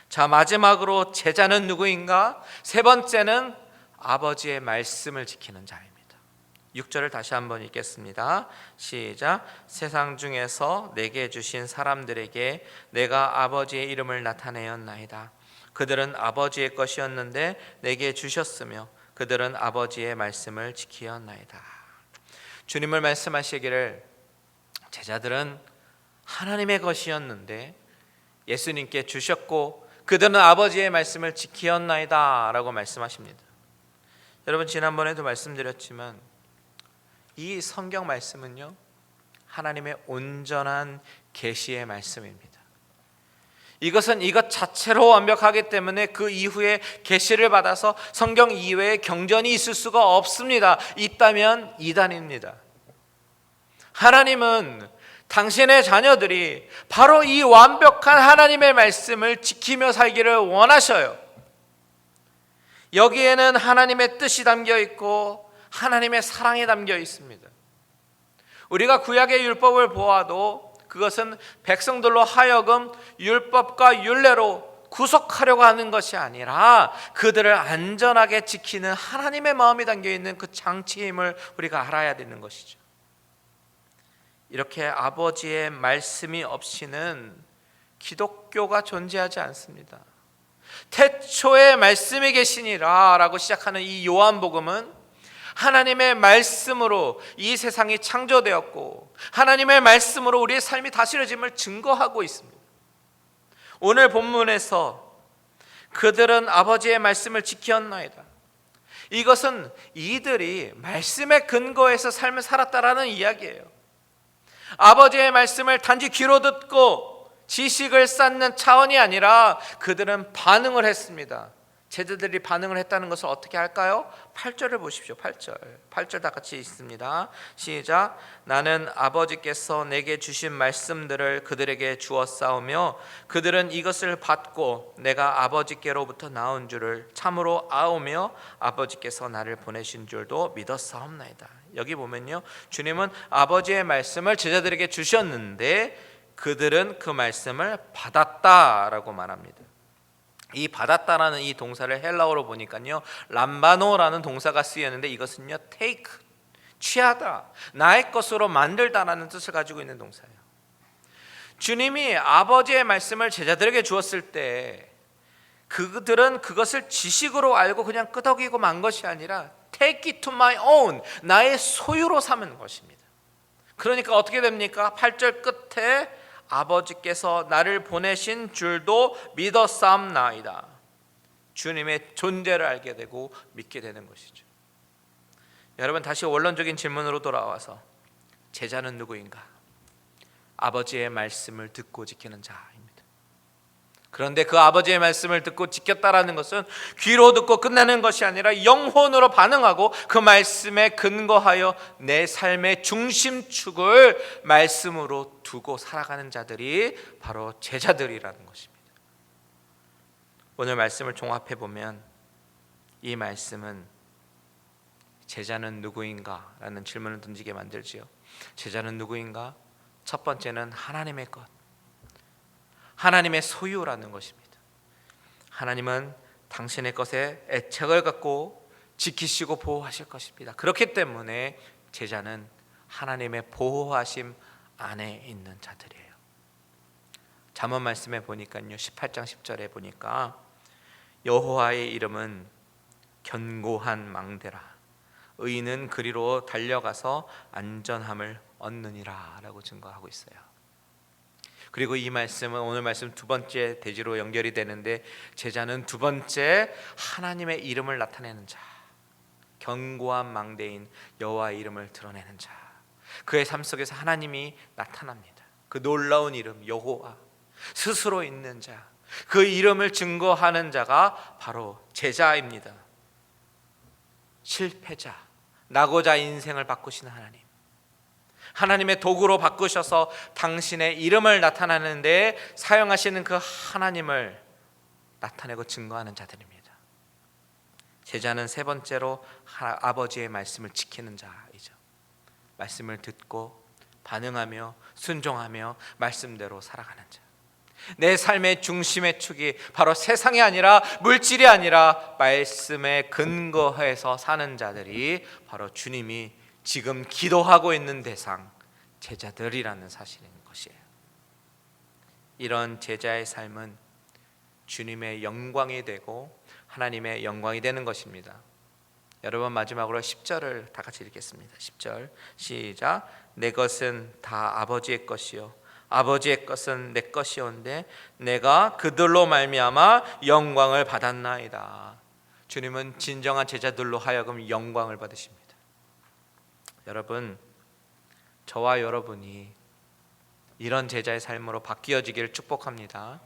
자, 마지막으로 제자는 누구인가? 세 번째는 아버지의 말씀을 지키는 자입니다. 6절을 다시 한번 읽겠습니다. 시작. 세상 중에서 내게 주신 사람들에게 내가 아버지의 이름을 나타내었나이다. 그들은 아버지의 것이었는데 내게 주셨으며 그들은 아버지의 말씀을 지키었나이다. 주님을 말씀하시기를 제자들은 하나님의 것이었는데 예수님께 주셨고 그들은 아버지의 말씀을 지키었나이다 라고 말씀하십니다. 여러분, 지난번에도 말씀드렸지만 이 성경 말씀은요, 하나님의 온전한 계시의 말씀입니다. 이것은 이것 자체로 완벽하기 때문에 그 이후에 계시를 받아서 성경 이외에 경전이 있을 수가 없습니다. 있다면 이단입니다. 하나님은 당신의 자녀들이 바로 이 완벽한 하나님의 말씀을 지키며 살기를 원하셔요. 여기에는 하나님의 뜻이 담겨 있고 하나님의 사랑이 담겨 있습니다. 우리가 구약의 율법을 보아도 그것은 백성들로 하여금 율법과 율례로 구속하려고 하는 것이 아니라 그들을 안전하게 지키는 하나님의 마음이 담겨 있는 그 장치임을 우리가 알아야 되는 것이죠. 이렇게 아버지의 말씀이 없이는 기독교가 존재하지 않습니다. 태초에 말씀이 계시니라 라고 시작하는 이 요한복음은 하나님의 말씀으로 이 세상이 창조되었고 하나님의 말씀으로 우리의 삶이 다스려짐을 증거하고 있습니다. 오늘 본문에서 그들은 아버지의 말씀을 지켰나이다. 이것은 이들이 말씀에 근거해서 삶을 살았다라는 이야기예요. 아버지의 말씀을 단지 귀로 듣고 지식을 쌓는 차원이 아니라 그들은 반응을 했습니다. 제자들이 반응을 했다는 것을 어떻게 할까요? 8절을 보십시오. 8절 다 같이 읽습니다. 시작. 나는 아버지께서 내게 주신 말씀들을 그들에게 주었사오며 그들은 이것을 받고 내가 아버지께로부터 나온 줄을 참으로 아오며 아버지께서 나를 보내신 줄도 믿었사옵나이다. 여기 보면요, 주님은 아버지의 말씀을 제자들에게 주셨는데 그들은 그 말씀을 받았다라고 말합니다. 이 받았다라는 이 동사를 헬라어로 보니까요, 람바노라는 동사가 쓰였는데 이것은요, take, 취하다, 나의 것으로 만들다라는 뜻을 가지고 있는 동사예요. 주님이 아버지의 말씀을 제자들에게 주었을 때 그들은 그것을 지식으로 알고 그냥 끄덕이고 만 것이 아니라 take it to my own, 나의 소유로 삼은 것입니다. 그러니까 어떻게 됩니까? 8절 끝에 아버지께서 나를 보내신 줄도 믿었사옵나이다. 주님의 존재를 알게 되고 믿게 되는 것이죠. 여러분, 다시 원론적인 질문으로 돌아와서 제자는 누구인가? 아버지의 말씀을 듣고 지키는 자입니다. 그런데 그 아버지의 말씀을 듣고 지켰다라는 것은 귀로 듣고 끝나는 것이 아니라 영혼으로 반응하고 그 말씀에 근거하여 내 삶의 중심축을 말씀으로 두고 살아가는 자들이 바로 제자들이라는 것입니다. 오늘 말씀을 종합해 보면 이 말씀은 제자는 누구인가? 라는 질문을 던지게 만들지요. 제자는 누구인가? 첫 번째는 하나님의 것, 하나님의 소유라는 것입니다. 하나님은 당신의 것에 애착을 갖고 지키시고 보호하실 것입니다. 그렇기 때문에 제자는 하나님의 보호하심 안에 있는 자들이에요. 잠언 말씀에 보니까요, 18장 10절에 보니까 여호와의 이름은 견고한 망대라, 의인은 그리로 달려가서 안전함을 얻느니라 라고 증거하고 있어요. 그리고 이 말씀은 오늘 말씀 두 번째 대지로 연결이 되는데, 제자는 두 번째 하나님의 이름을 나타내는 자, 견고한 망대인 여호와의 이름을 드러내는 자, 그의 삶 속에서 하나님이 나타납니다. 그 놀라운 이름 여호와, 스스로 있는 자, 그 이름을 증거하는 자가 바로 제자입니다. 실패자, 낙오자 인생을 바꾸시는 하나님, 하나님의 도구로 바꾸셔서 당신의 이름을 나타내는 데 사용하시는 그 하나님을 나타내고 증거하는 자들입니다. 제자는 세 번째로 아버지의 말씀을 지키는 자이죠. 말씀을 듣고 반응하며 순종하며 말씀대로 살아가는 자. 내 삶의 중심의 축이 바로 세상이 아니라 물질이 아니라 말씀에 근거해서 사는 자들이 바로 주님이 지금 기도하고 있는 대상, 제자들이라는 사실인 것이에요. 이런 제자의 삶은 주님의 영광이 되고 하나님의 영광이 되는 것입니다. 여러분, 마지막으로 10절을 다 같이 읽겠습니다. 10절 시작. 내 것은 다 아버지의 것이요 아버지의 것은 내 것이온데 내가 그들로 말미암아 영광을 받았나이다. 주님은 진정한 제자들로 하여금 영광을 받으십니다. 여러분, 저와 여러분이 이런 제자의 삶으로 바뀌어지기를 축복합니다.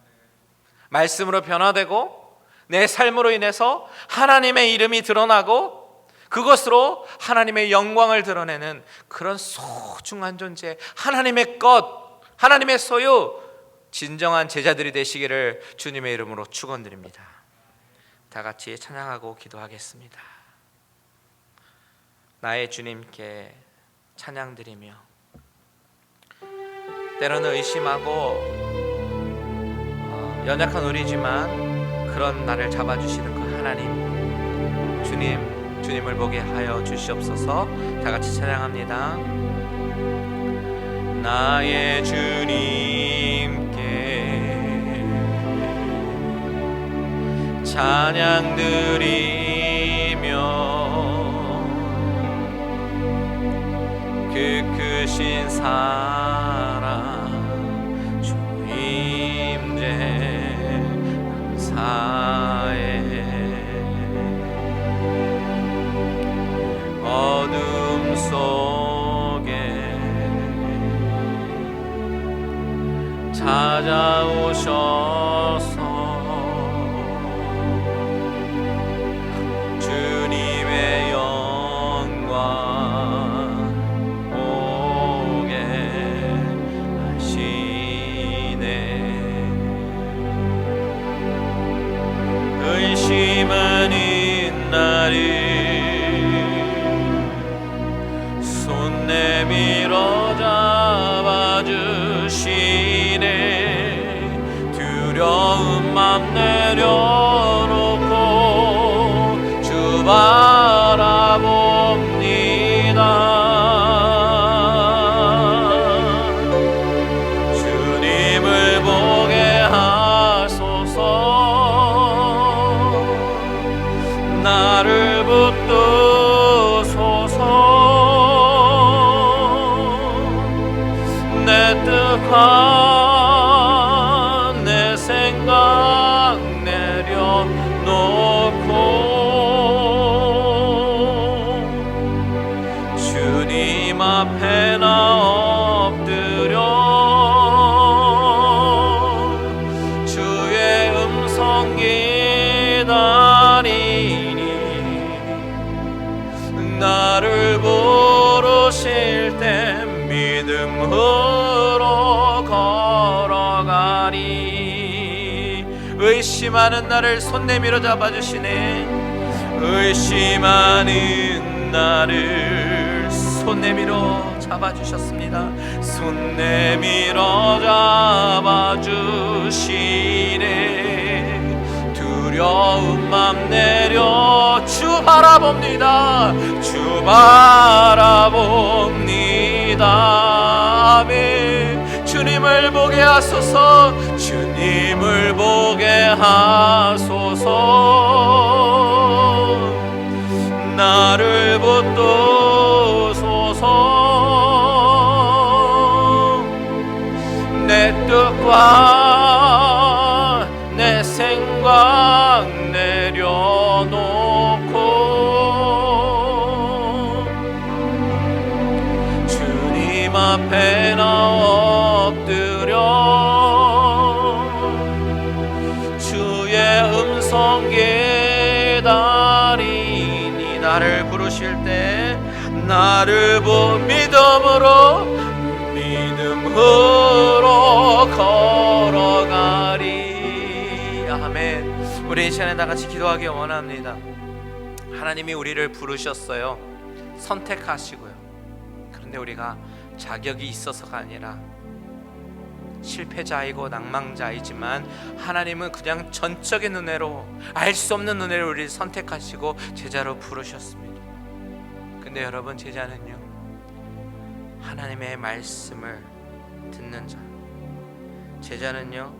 말씀으로 변화되고 내 삶으로 인해서 하나님의 이름이 드러나고 그것으로 하나님의 영광을 드러내는 그런 소중한 존재, 하나님의 것, 하나님의 소유, 진정한 제자들이 되시기를 주님의 이름으로 축원드립니다. 다 같이 찬양하고 기도하겠습니다. 나의 주님께 찬양드리며 때로는 의심하고 연약한 우리지만 그런 나를 잡아주시는 그 하나님, 주님을 보게 하여 주시옵소서. 다 같이 찬양합니다. 나의 주님께 찬양 드리며 그 크신 사랑 주 임재 사에 어둠 속에 찾아오셔서 주님의 영광 오게 하시네. 의심은 있나리 손 내밀어 잡아주시네. 두려운 맘 내려놓고 주 바라봅니다. 주님을 보게 하소서. 나를 붙드소서. 내 뜻과 내 생각 내려놓 앞에 나 엎드려 주의 음성 기다리니 나를 부르실 때 믿음으로 걸어가리. 의심하는 나를 손 내밀어 잡아주시네. 의심하는 나를 손 내밀어 잡아주셨습니다. 손 내밀어 잡아주시네. 두려운 맘 내려 주 바라봅니다. 주 바라봅니다. 아멘. 주님을 보게 하소서. 주님을 보게 하소서. 나를 붙드소서. 내 뜻과 내 생각 내려놓고 주님 앞에 나 엎드려 주의 음성 기다리니 나를 부르실 때 나를 믿음으로 걸어가리. 아멘. 우리 이 시간에 다 같이 기도하기 원합니다. 하나님이 우리를 부르셨어요. 선택하시고요. 그런데 우리가 자격이 있어서가 아니라 실패자이고 낭망자이지만 하나님은 그냥 전적인 은혜로, 알 수 없는 은혜로 우리를 선택하시고 제자로 부르셨습니다. 근데 여러분, 제자는요, 하나님의 말씀을 듣는 자, 제자는요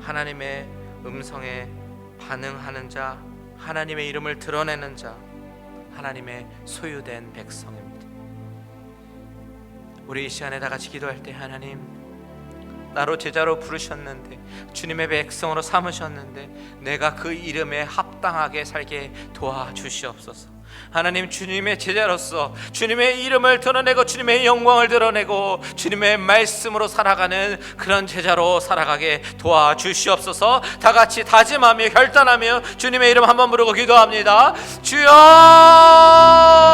하나님의 음성에 반응하는 자, 하나님의 이름을 드러내는 자, 하나님의 소유된 백성입니다. 우리 이 시간에 다 같이 기도할 때, 하나님, 나로 제자로 부르셨는데, 주님의 백성으로 삼으셨는데 내가 그 이름에 합당하게 살게 도와주시옵소서. 하나님, 주님의 제자로서 주님의 이름을 드러내고 주님의 영광을 드러내고 주님의 말씀으로 살아가는 그런 제자로 살아가게 도와주시옵소서. 다 같이 다짐하며 결단하며 주님의 이름 한번 부르고 기도합니다. 주여,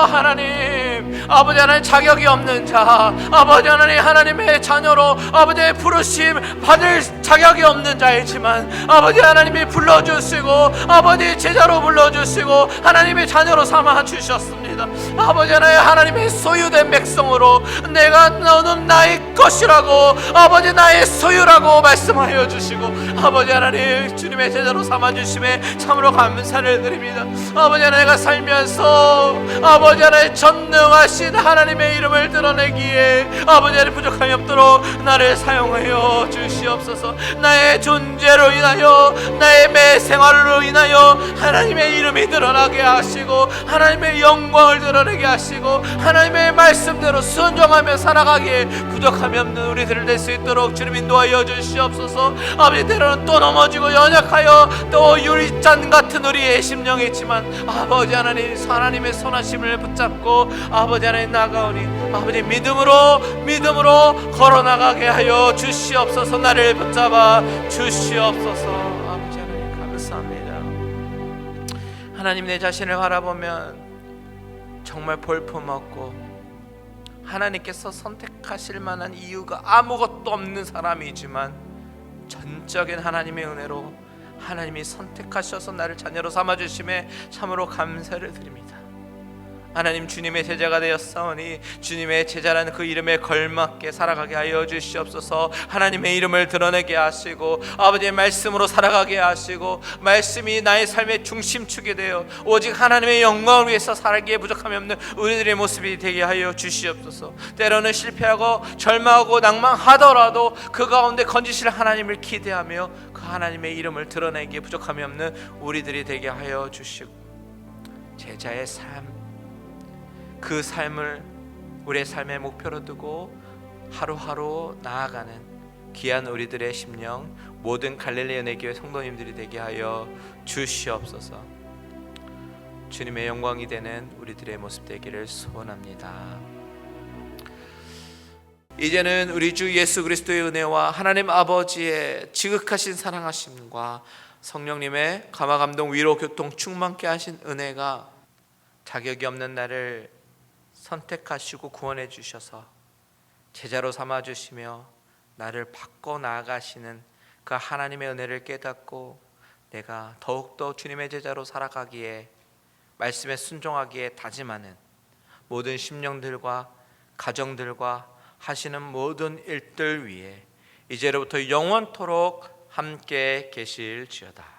하나님, 아버지 하나님, 자격이 없는 자, 아버지 하나님, 하나님의 자녀로 아버지의 부르심 받을 자격이 없는 자이지만 아버지 하나님이 불러주시고 아버지 제자로 불러주시고 하나님의 자녀로 삼아 주셨습니다. 아버지 하나님, 하나님의 소유된 백성으로 내가 너는 나의 것이라고, 아버지 나의 소유라고 말씀하여 주시고 아버지 하나님, 주님의 제자로 삼아 주심에 참으로 감사를 드립니다. 아버지 하나님, 내가 살면서 아버지 하나님 전능하신 하나님의 이름을 드러내기에 아버지 하나님 부족함이 없도록 나를 사용하여 주시옵소서. 나의 존재로 인하여, 나의 매 생활로 인하여 하나님의 이름이 드러나게 하시고 하나님의 영광을 드러내게 하시고 하나님의 말씀대로 순종하며 살아가기에 부족함이 없는 우리들을 낼 수 있도록 주님 인도하여 주시옵소서. 아버지, 때로는 또 넘어지고 연약하여 또 유리잔 같은 우리의 심령이 있지만 아버지 하나님, 하나님의 선하심을 붙잡고 아버지 하나님 나가오니 아버지 믿음으로 걸어나가게 하여 주시옵소서. 나를 붙잡아 주시옵소서. 아버지 하나님, 감사합니다. 하나님, 내 자신을 바라보면 정말 볼품없고 하나님께서 선택하실 만한 이유가 아무것도 없는 사람이지만 전적인 하나님의 은혜로 하나님이 선택하셔서 나를 자녀로 삼아주심에 참으로 감사를 드립니다. 하나님, 주님의 제자가 되었사오니 주님의 제자라는 그 이름에 걸맞게 살아가게 하여 주시옵소서. 하나님의 이름을 드러내게 하시고 아버지의 말씀으로 살아가게 하시고 말씀이 나의 삶의 중심축이 되어 오직 하나님의 영광을 위해서 살기에 부족함이 없는 우리들의 모습이 되게 하여 주시옵소서. 때로는 실패하고 절망하고 낭망하더라도 그 가운데 건지실 하나님을 기대하며 그 하나님의 이름을 드러내기에 부족함이 없는 우리들이 되게 하여 주시고 제자의 삶, 그 삶을 우리의 삶의 목표로 두고 하루하루 나아가는 귀한 우리들의 심령, 모든 갈릴리 은혜교회 성도님들이 되게 하여 주시옵소서. 주님의 영광이 되는 우리들의 모습 되기를 소원합니다. 이제는 우리 주 예수 그리스도의 은혜와 하나님 아버지의 지극하신 사랑하심과 성령님의 감화 감동 위로 교통 충만케 하신 은혜가 자격이 없는 나를 선택하시고 구원해 주셔서 제자로 삼아 주시며 나를 바꿔 나아가시는 그 하나님의 은혜를 깨닫고 내가 더욱더 주님의 제자로 살아가기에, 말씀에 순종하기에 다짐하는 모든 심령들과 가정들과 하시는 모든 일들 위에 이제로부터 영원토록 함께 계실지어다.